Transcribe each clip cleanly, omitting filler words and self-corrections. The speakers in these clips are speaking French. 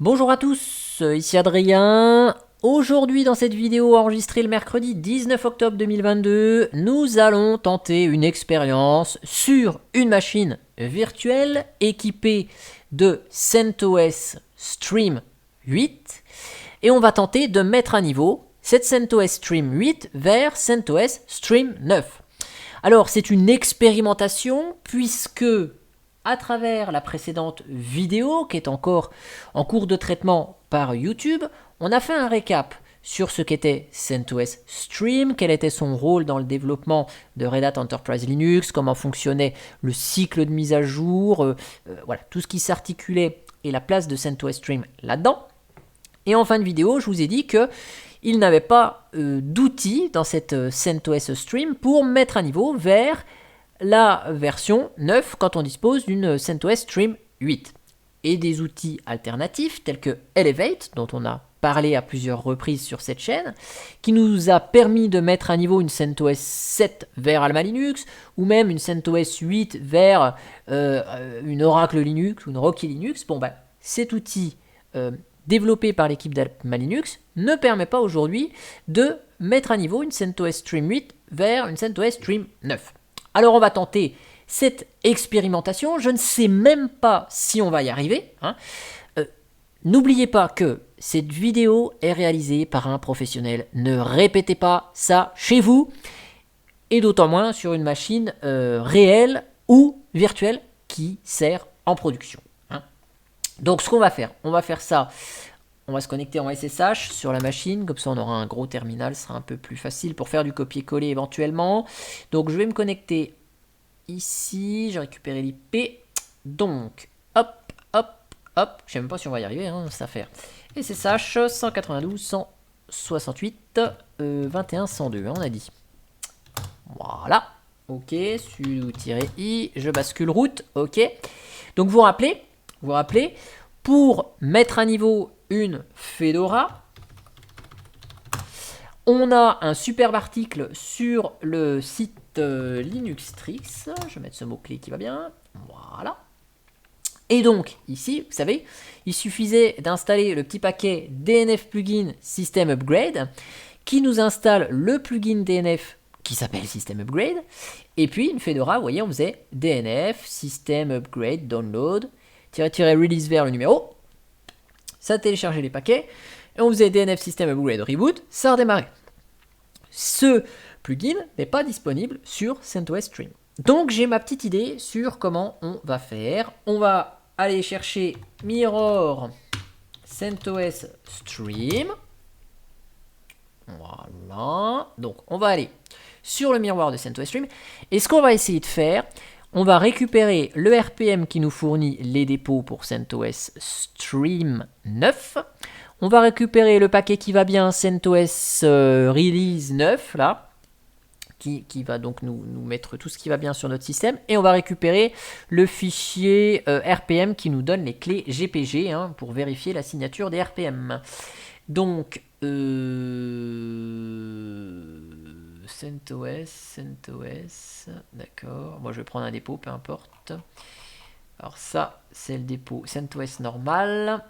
Bonjour à tous, ici Adrien. Aujourd'hui dans cette vidéo enregistrée le mercredi 19 octobre 2022, nous allons tenter une expérience sur une machine virtuelle équipée de CentOS Stream 8 et on va tenter de mettre à niveau cette CentOS Stream 8 vers CentOS Stream 9. Alors c'est une expérimentation puisque à travers la précédente vidéo qui est encore en cours de traitement par YouTube, on a fait un récap sur ce qu'était CentOS Stream, quel était son rôle dans le développement de Red Hat Enterprise Linux, comment fonctionnait le cycle de mise à jour, voilà, tout ce qui s'articulait et la place de CentOS Stream là-dedans. Et en fin de vidéo, je vous ai dit que il n'avait pas d'outils dans cette CentOS Stream pour mettre à niveau vers la version 9 quand on dispose d'une CentOS Stream 8. Et des outils alternatifs tels que Elevate, dont on a parlé à plusieurs reprises sur cette chaîne, qui nous a permis de mettre à niveau une CentOS 7 vers Alma Linux, ou même une CentOS 8 vers une Oracle Linux ou une Rocky Linux. Bon, ben, cet outil développé par l'équipe d'Alma Linux ne permet pas aujourd'hui de mettre à niveau une CentOS Stream 8 vers une CentOS Stream 9. Alors on va tenter cette expérimentation, je ne sais même pas si on va y arriver. N'oubliez pas que cette vidéo est réalisée par un professionnel, ne répétez pas ça chez vous, et d'autant moins sur une machine réelle ou virtuelle qui sert en production. Donc ce qu'on va faire ça, on va se connecter en SSH sur la machine, comme ça on aura un gros terminal, ce sera un peu plus facile pour faire du copier-coller éventuellement. Donc je vais me connecter ici, j'ai récupéré l'IP, donc hop, je sais même pas si on va y arriver, cette affaire. SSH 192.168.21.102, on a dit. Voilà, ok, sudo-i, je bascule route, ok. Donc vous rappelez, pour mettre à niveau une Fedora, on a un superbe article sur le site Linuxtrix. Je vais mettre ce mot-clé qui va bien. Voilà. Et donc, ici, vous savez, il suffisait d'installer le petit paquet DNF Plugin System Upgrade qui nous installe le plugin DNF qui s'appelle System Upgrade. Et puis, une Fedora, vous voyez, on faisait DNF System Upgrade Download --release vers le numéro. Ça téléchargeait les paquets. Et on faisait DNF System Upgrade Reboot, ça redémarrait. Ce plugin n'est pas disponible sur CentOS Stream. Donc j'ai ma petite idée sur comment on va faire. On va aller chercher Mirror CentOS Stream. Voilà. Donc on va aller sur le miroir de CentOS Stream. Et ce qu'on va essayer de faire, on va récupérer le RPM qui nous fournit les dépôts pour CentOS Stream 9. On va récupérer le paquet qui va bien, CentOS Release 9, là, qui va donc nous mettre tout ce qui va bien sur notre système. Et on va récupérer le fichier RPM qui nous donne les clés GPG pour vérifier la signature des RPM. Donc, CentOS, d'accord. Moi, je vais prendre un dépôt, peu importe. Alors ça, c'est le dépôt CentOS normal.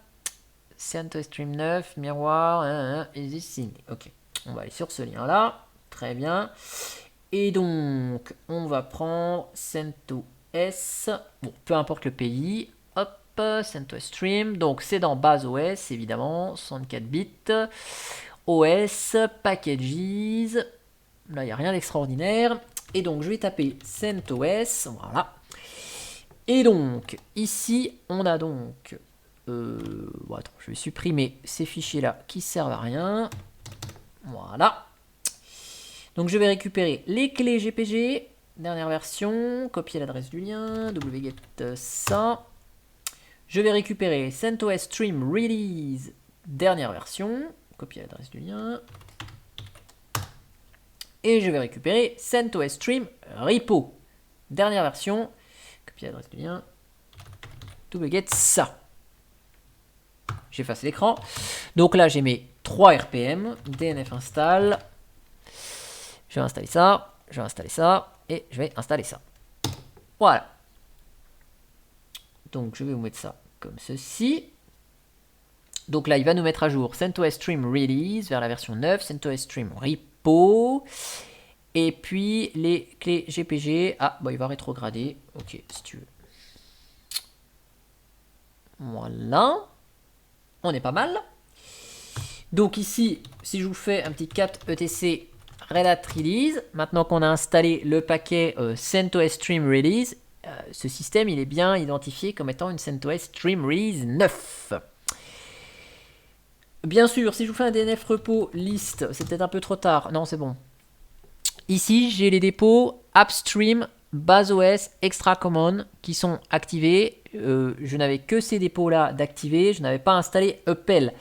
CentOS Stream 9, miroir, easy sync. Ok, on va aller sur ce lien-là. Très bien. Et donc, on va prendre CentOS. Bon, peu importe le pays. Hop, CentOS Stream. Donc, c'est dans base OS, évidemment. 64 bits. OS, packages. Là, il n'y a rien d'extraordinaire. Et donc, je vais taper CentOS. Voilà. Et donc, ici, on a donc... bon, attends, je vais supprimer ces fichiers-là qui servent à rien. Voilà. Donc, je vais récupérer les clés GPG. Dernière version. Copier l'adresse du lien. wget ça. Je vais récupérer CentOS Stream Release. Dernière version. Copier l'adresse du lien. Et je vais récupérer CentOS Stream Repo. Dernière version. Copier l'adresse du lien. wget ça. J'efface l'écran. Donc là, j'ai mes 3 RPM. DNF install. Je vais installer ça. Je vais installer ça. Et je vais installer ça. Voilà. Donc je vais vous mettre ça comme ceci. Donc là, il va nous mettre à jour CentOS Stream Release vers la version 9, CentOS Stream Repo. Et puis les clés GPG. Ah, bon, il va rétrograder. Ok, si tu veux. Voilà. On est pas mal. Donc ici, si je vous fais un petit cat etc Red Hat Release, maintenant qu'on a installé le paquet CentOS Stream Release, ce système il est bien identifié comme étant une CentOS Stream Release 9. Bien sûr, si je vous fais un DNF repo list, c'est peut-être un peu trop tard. Non, c'est bon. Ici, j'ai les dépôts Upstream, BaseOS, Extra Common qui sont activés. Je n'avais que ces dépôts-là d'activer. Je n'avais pas installé Upel.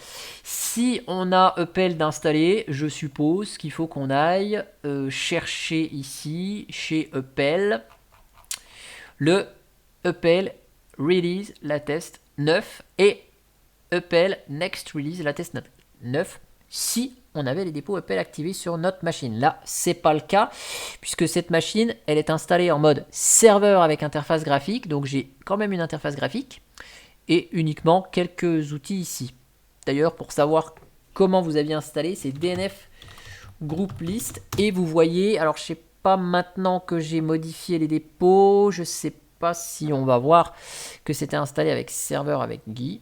Si on a Upel d'installer, je suppose qu'il faut qu'on aille chercher ici, chez Upel, le Upel Release Latest 9 et Upel Next Release Latest 9 si on avait les dépôts Upel activés sur notre machine. Là, c'est pas le cas, puisque cette machine, elle est installée en mode serveur avec interface graphique, donc j'ai quand même une interface graphique, et uniquement quelques outils ici. D'ailleurs, pour savoir comment vous aviez installé, c'est DNF Group List, et vous voyez, alors je sais pas maintenant que j'ai modifié les dépôts, je sais pas si on va voir que c'était installé avec serveur avec Guy.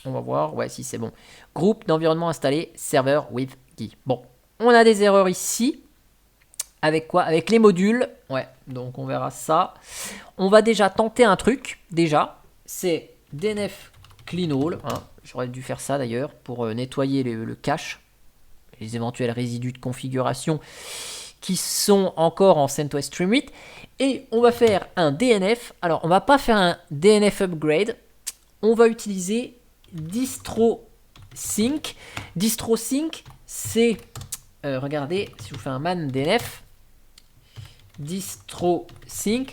On va voir, ouais, si c'est bon. Groupe d'environnement installé, serveur with Guy. Bon, on a des erreurs ici. Avec quoi? Avec les modules. Ouais, donc on verra ça. On va déjà tenter un truc, déjà. C'est DNF clean all. Hein. J'aurais dû faire ça d'ailleurs pour nettoyer le cache. Les éventuels résidus de configuration qui sont encore en CentOS Stream 8. Et on va faire un DNF. Alors, on va pas faire un DNF upgrade. On va utiliser DistroSync. DistroSync, c'est, regardez, si je vous fais un man DNF, DistroSync,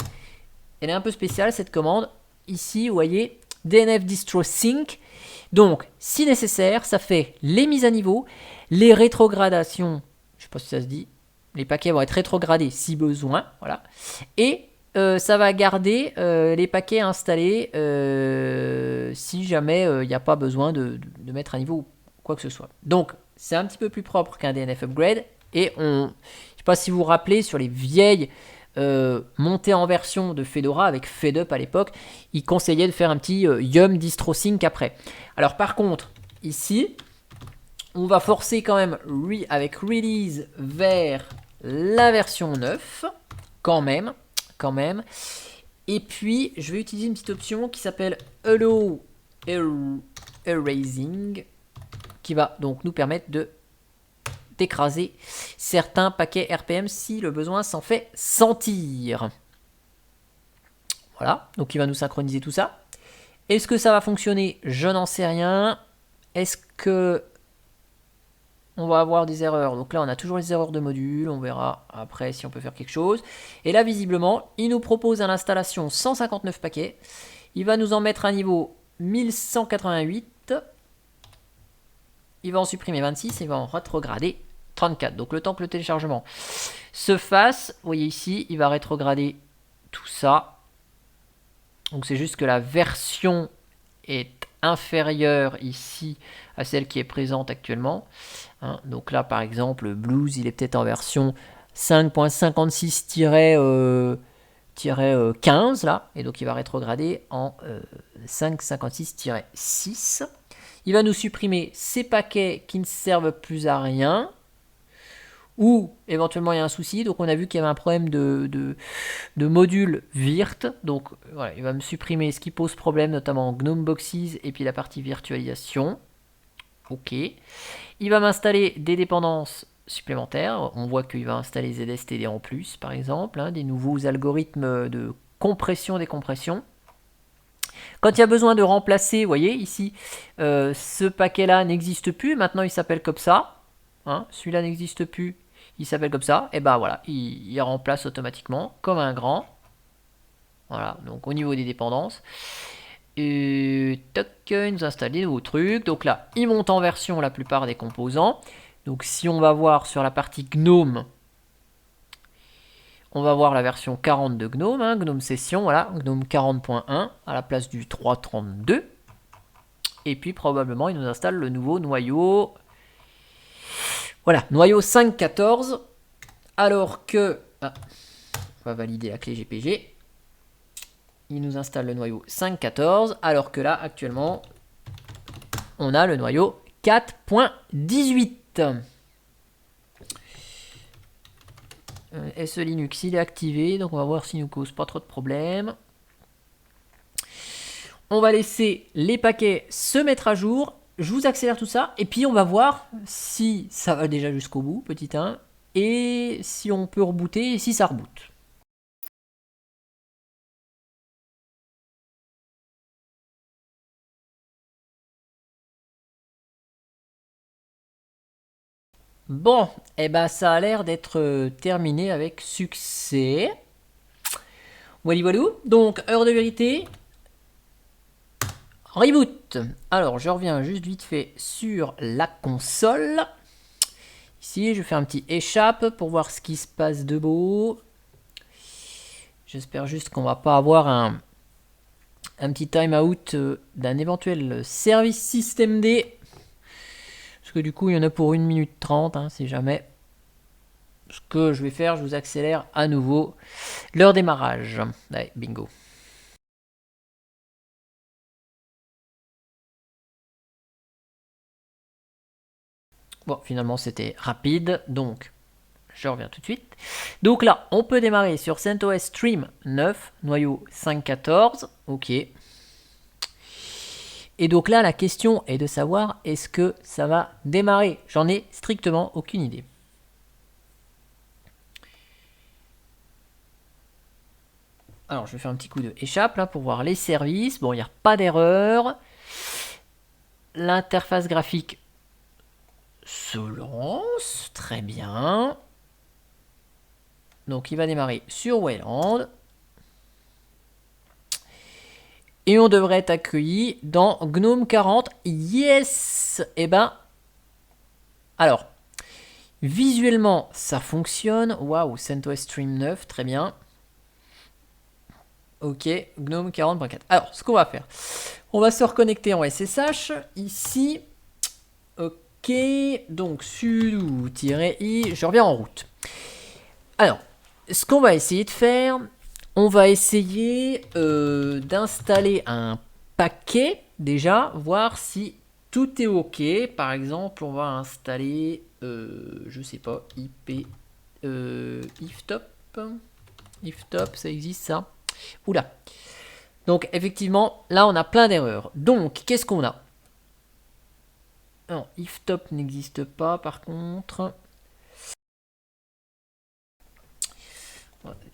elle est un peu spéciale cette commande. Ici, vous voyez, DNF DistroSync. Donc, si nécessaire, ça fait les mises à niveau, les rétrogradations, je ne sais pas si ça se dit, les paquets vont être rétrogradés si besoin, voilà, et ça va garder les paquets installés si jamais il n'y a pas besoin de mettre à niveau ou quoi que ce soit. Donc, c'est un petit peu plus propre qu'un DNF upgrade. Et je ne sais pas si vous vous rappelez, sur les vieilles montées en version de Fedora, avec FedUp à l'époque, il conseillait de faire un petit yum DistroSync après. Alors par contre, ici, on va forcer quand même avec release vers la version 9, quand même. Et puis, je vais utiliser une petite option qui s'appelle Allow Erasing, qui va donc nous permettre d'écraser certains paquets RPM si le besoin s'en fait sentir. Voilà, donc il va nous synchroniser tout ça. Est-ce que ça va fonctionner? Je n'en sais rien. Est-ce que on va avoir des erreurs? Donc là, on a toujours les erreurs de module. On verra après si on peut faire quelque chose. Et là, visiblement, il nous propose à l'installation 159 paquets. Il va nous en mettre à niveau 1188. Il va en supprimer 26 et il va en rétrograder 34. Donc le temps que le téléchargement se fasse, vous voyez ici, il va rétrograder tout ça. Donc c'est juste que la version est inférieure ici à celle qui est présente actuellement. Hein, donc là, par exemple, Blues, il est peut-être en version 5.56-15 là, et donc il va rétrograder en 5.56-6. Il va nous supprimer ces paquets qui ne servent plus à rien, ou éventuellement il y a un souci. Donc on a vu qu'il y avait un problème de module virt. Donc voilà, il va me supprimer ce qui pose problème, notamment GNOME Boxes et puis la partie virtualisation. Ok. Il va m'installer des dépendances supplémentaires. On voit qu'il va installer ZSTD en plus, par exemple, hein, des nouveaux algorithmes de compression-décompression. Quand il y a besoin de remplacer, vous voyez ici, ce paquet-là n'existe plus. Maintenant, il s'appelle comme ça. Hein, celui-là n'existe plus. Il s'appelle comme ça. Et ben voilà, il remplace automatiquement comme un grand. Voilà, donc au niveau des dépendances. Et toc, il nous installe des nouveaux trucs. Donc là, il monte en version la plupart des composants. Donc si on va voir sur la partie GNOME, on va voir la version 40 de GNOME, hein, GNOME Session, voilà, GNOME 40.1 à la place du 3.32. Et puis probablement il nous installe le nouveau noyau. Voilà, noyau 5.14. Alors que... Ah, on va valider la clé GPG. Il nous installe le noyau 5.14. Alors que là, actuellement, on a le noyau 4.18. SE Linux, il est activé. Donc on va voir s'il nous cause pas trop de problèmes. On va laisser les paquets se mettre à jour. Je vous accélère tout ça. Et puis on va voir si ça va déjà jusqu'au bout, petit 1. Et si on peut rebooter et si ça reboot. Bon, et ben ça a l'air d'être terminé avec succès. Voilà, voilà. Donc, heure de vérité. Reboot. Alors, je reviens juste vite fait sur la console. Ici, je fais un petit échappe pour voir ce qui se passe de beau. J'espère juste qu'on va pas avoir un petit timeout d'un éventuel service systemd. Parce que du coup, il y en a pour 1 minute 30, hein, si jamais. Ce que je vais faire, je vous accélère à nouveau leur démarrage. Allez, bingo. Bon, finalement, c'était rapide, donc je reviens tout de suite. Donc là, on peut démarrer sur CentOS Stream 9, noyau 5.14. Ok. Et donc là, la question est de savoir, est-ce que ça va démarrer? J'en ai strictement aucune idée. Alors, je vais faire un petit coup de échappe là pour voir les services. Bon, il n'y a pas d'erreur. L'interface graphique se lance. Très bien. Donc, il va démarrer sur Wayland. Et on devrait être accueilli dans GNOME 40. Yes! Eh ben, alors, visuellement, ça fonctionne. Waouh, CentOS Stream 9, très bien. Ok, GNOME 40.4. Alors, ce qu'on va faire, on va se reconnecter en SSH. Ici, ok, donc sudo-i, je reviens en route. Alors, ce qu'on va essayer de faire, on va essayer d'installer un paquet déjà, voir si tout est ok. Par exemple, on va installer, je sais pas, iftop. Iftop, ça existe ça? Oula. Donc effectivement, là on a plein d'erreurs. Donc, qu'est-ce qu'on a? Non, iftop n'existe pas par contre.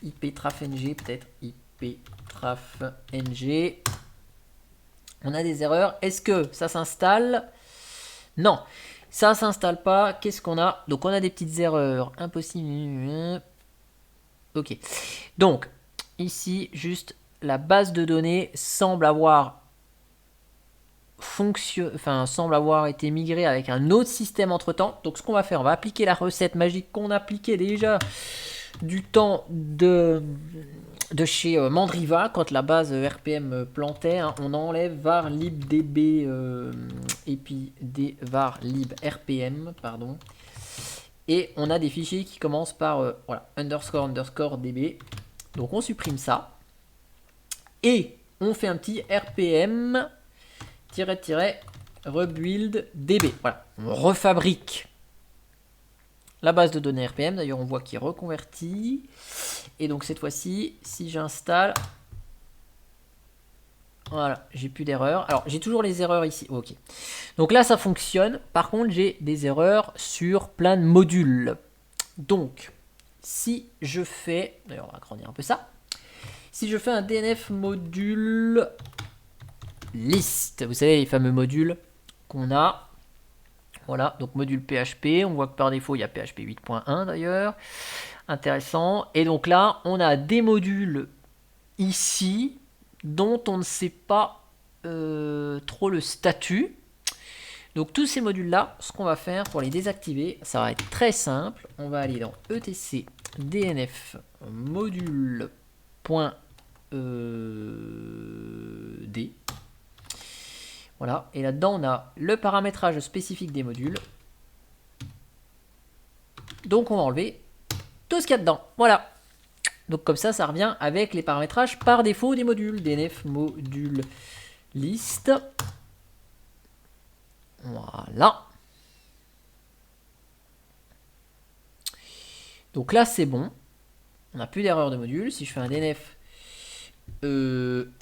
iptrafng peut-être. iptrafng. On a des erreurs. Est-ce que ça s'installe? Non, ça s'installe pas. Qu'est-ce qu'on a? Donc on a des petites erreurs. Impossible. Ok. Donc, ici, juste la base de données semble avoir semble avoir été migrée avec un autre système entre temps. Donc ce qu'on va faire, on va appliquer la recette magique qu'on appliquait déjà du temps de chez Mandriva, quand la base RPM plantait, hein, on enlève var libdb et puis des var lib RPM, pardon. Et on a des fichiers qui commencent par voilà, underscore db. Donc on supprime ça. Et on fait un petit RPM rebuild db. Voilà, on refabrique la base de données RPM. D'ailleurs, on voit qu'il reconvertit. Et donc cette fois-ci, si j'installe, voilà, j'ai plus d'erreurs. Alors j'ai toujours les erreurs ici. Ok. Donc là, ça fonctionne. Par contre, j'ai des erreurs sur plein de modules. Donc, si je fais, d'ailleurs, on va agrandir un peu ça. Si je fais un DNF module list, vous savez les fameux modules qu'on a. Voilà, donc module PHP, on voit que par défaut il y a PHP 8.1 d'ailleurs, intéressant. Et donc là, on a des modules ici dont on ne sait pas trop le statut. Donc tous ces modules là, ce qu'on va faire pour les désactiver, ça va être très simple. On va aller dans etc dnf module.d. Voilà, et là-dedans, on a le paramétrage spécifique des modules. Donc, on va enlever tout ce qu'il y a dedans. Voilà. Donc, comme ça revient avec les paramétrages par défaut des modules. DNF module list. Voilà. Donc là, c'est bon. On n'a plus d'erreur de module. Si je fais un DNF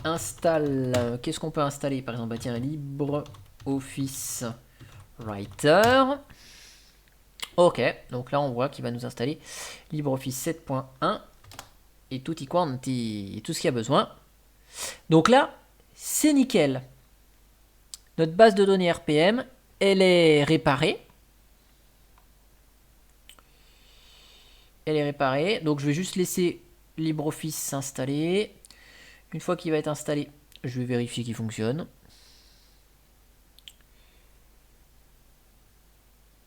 installe, qu'est-ce qu'on peut installer? Par exemple, bah tiens, LibreOffice Writer. Ok, donc là on voit qu'il va nous installer LibreOffice 7.1 et tutti quanti, tout ce qu'il y a besoin. Donc là, c'est nickel. Notre base de données RPM, elle est réparée. Elle est réparée, donc je vais juste laisser LibreOffice s'installer. Une fois qu'il va être installé, je vais vérifier qu'il fonctionne.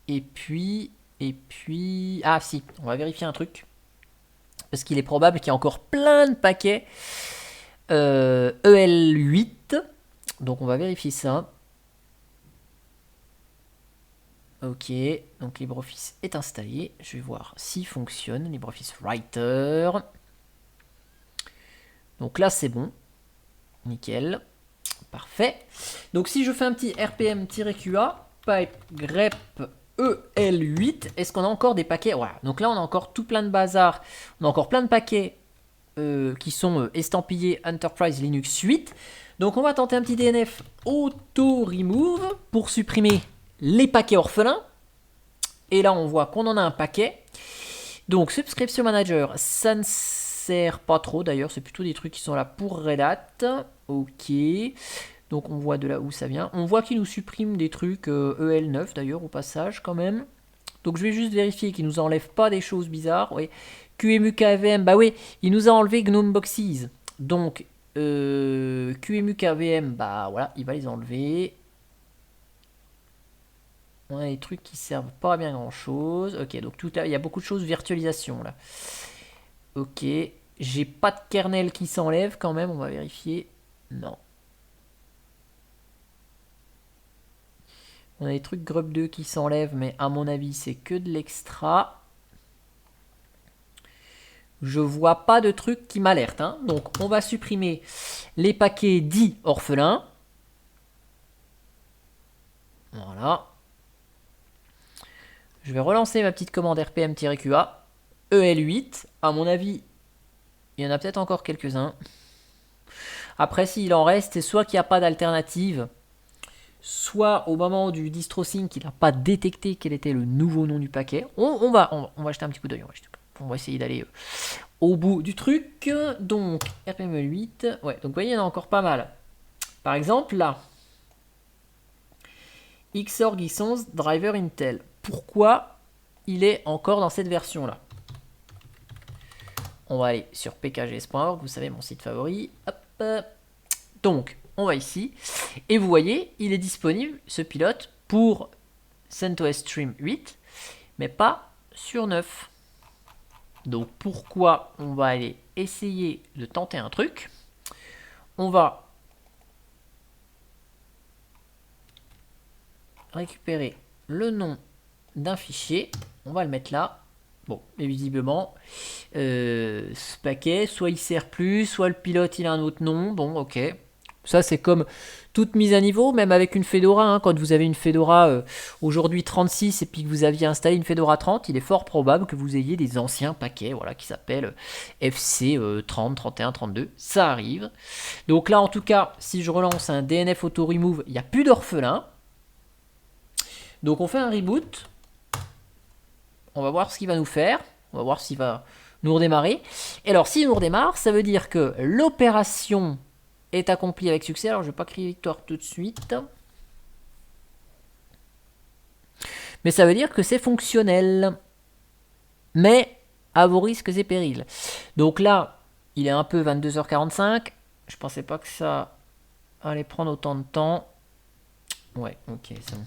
Et puis... Ah si, on va vérifier un truc. Parce qu'il est probable qu'il y a encore plein de paquets EL8. Donc on va vérifier ça. Ok, donc LibreOffice est installé. Je vais voir s'il fonctionne. LibreOffice Writer. Donc là c'est bon. Nickel. Parfait. Donc si je fais un petit rpm-qa, pipe grep EL8, est-ce qu'on a encore des paquets? Voilà. Donc là on a encore tout plein de bazar. On a encore plein de paquets qui sont estampillés Enterprise Linux 8. Donc on va tenter un petit DNF auto-remove pour supprimer les paquets orphelins. Et là on voit qu'on en a un paquet. Donc Subscription Manager, ça ne sert pas trop d'ailleurs, c'est plutôt des trucs qui sont là pour Red Hat. Ok. Donc on voit de là où ça vient. On voit qu'il nous supprime des trucs EL9 d'ailleurs au passage quand même. Donc je vais juste vérifier qu'il nous enlève pas des choses bizarres. Oui. QEMU-KVM, bah oui, il nous a enlevé GNOME Boxes. Donc QEMU-KVM, bah voilà, il va les enlever. On a des trucs qui servent pas à bien grand chose. Ok, donc tout là, il y a beaucoup de choses virtualisation là. Ok, j'ai pas de kernel qui s'enlève quand même, on va vérifier. Non. On a des trucs grub 2 qui s'enlèvent, mais à mon avis, c'est que de l'extra. Je vois pas de trucs qui m'alertent. Hein. Donc, on va supprimer les paquets dits orphelins. Voilà. Je vais relancer ma petite commande rpm-qa. EL8. À mon avis, il y en a peut-être encore quelques-uns. Après, s'il en reste, c'est soit qu'il n'y a pas d'alternative, soit au moment du distro-sync, il n'a pas détecté quel était le nouveau nom du paquet. On va jeter un petit coup d'œil. On va essayer d'aller au bout du truc. Donc, RPM8. Ouais, donc vous voyez, il y en a encore pas mal. Par exemple, là. Xorg Xons Driver Intel. Pourquoi il est encore dans cette version-là? On va aller sur pkgs.org, vous savez, mon site favori. Hop. Donc, on va ici. Et vous voyez, il est disponible, ce pilote, pour CentOS Stream 8, mais pas sur 9. Donc, pourquoi on va aller essayer de tenter un truc? On va récupérer le nom d'un fichier. On va le mettre là. Bon, et visiblement, ce paquet, soit il sert plus, soit le pilote il a un autre nom. Bon, ok. Ça, c'est comme toute mise à niveau, même avec une Fedora. Hein, quand vous avez une Fedora aujourd'hui 36 et puis que vous aviez installé une Fedora 30, il est fort probable que vous ayez des anciens paquets voilà, qui s'appellent FC 30, 31, 32. Ça arrive. Donc là, en tout cas, si je relance un DNF Auto Remove, il n'y a plus d'orphelin. Donc on fait un reboot. On va voir ce qu'il va nous faire. On va voir s'il va nous redémarrer. Et alors, s'il nous redémarre, ça veut dire que l'opération est accomplie avec succès. Alors, je ne vais pas crier victoire tout de suite. Mais ça veut dire que c'est fonctionnel. Mais à vos risques et périls. Donc là, il est un peu 22h45. Je pensais pas que ça allait prendre autant de temps. Ouais, ok, c'est bon.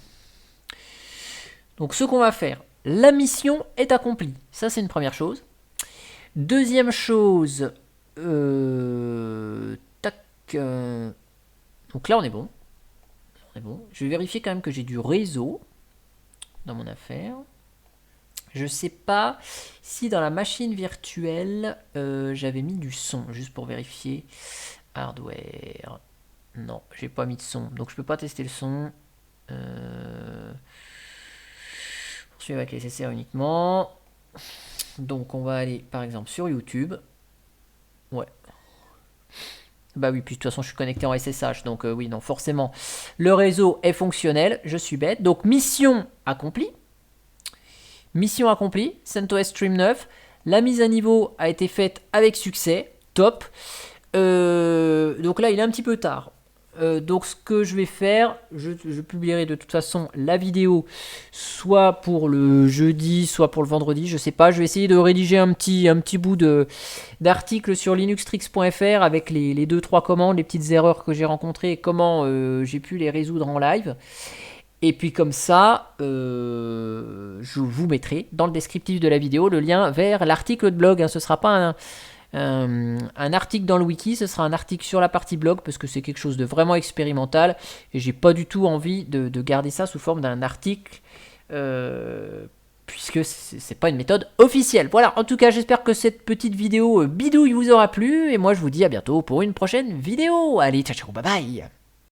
Donc, ce qu'on va faire, la mission est accomplie. Ça, c'est une première chose. Deuxième chose, tac. Donc là, on est bon. est bon. Je vais vérifier quand même que j'ai du réseau dans mon affaire. Je sais pas si dans la machine virtuelle, j'avais mis du son, juste pour vérifier. Hardware. Non, j'ai pas mis de son, donc je peux pas tester le son. Poursuivre avec les SSR uniquement. Donc on va aller par exemple sur YouTube. Ouais. Bah oui, puis de toute façon je suis connecté en SSH, donc oui, non, forcément. Le réseau est fonctionnel, je suis bête. Donc mission accomplie. Mission accomplie, CentOS Stream 9. La mise à niveau a été faite avec succès, top. Donc là il est un petit peu tard. Donc ce que je vais faire, je publierai de toute façon la vidéo soit pour le jeudi, soit pour le vendredi, je sais pas. Je vais essayer de rédiger un petit bout d'article sur linuxtrix.fr avec les 2-3 commandes, les petites erreurs que j'ai rencontrées et comment j'ai pu les résoudre en live. Et puis comme ça, je vous mettrai dans le descriptif de la vidéo le lien vers l'article de blog. Ce ne sera pas un article dans le wiki, ce sera un article sur la partie blog parce que c'est quelque chose de vraiment expérimental et j'ai pas du tout envie de garder ça sous forme d'un article puisque c'est pas une méthode officielle. Voilà, en tout cas j'espère que cette petite vidéo bidouille vous aura plu et moi je vous dis à bientôt pour une prochaine vidéo. Allez, ciao ciao, bye bye.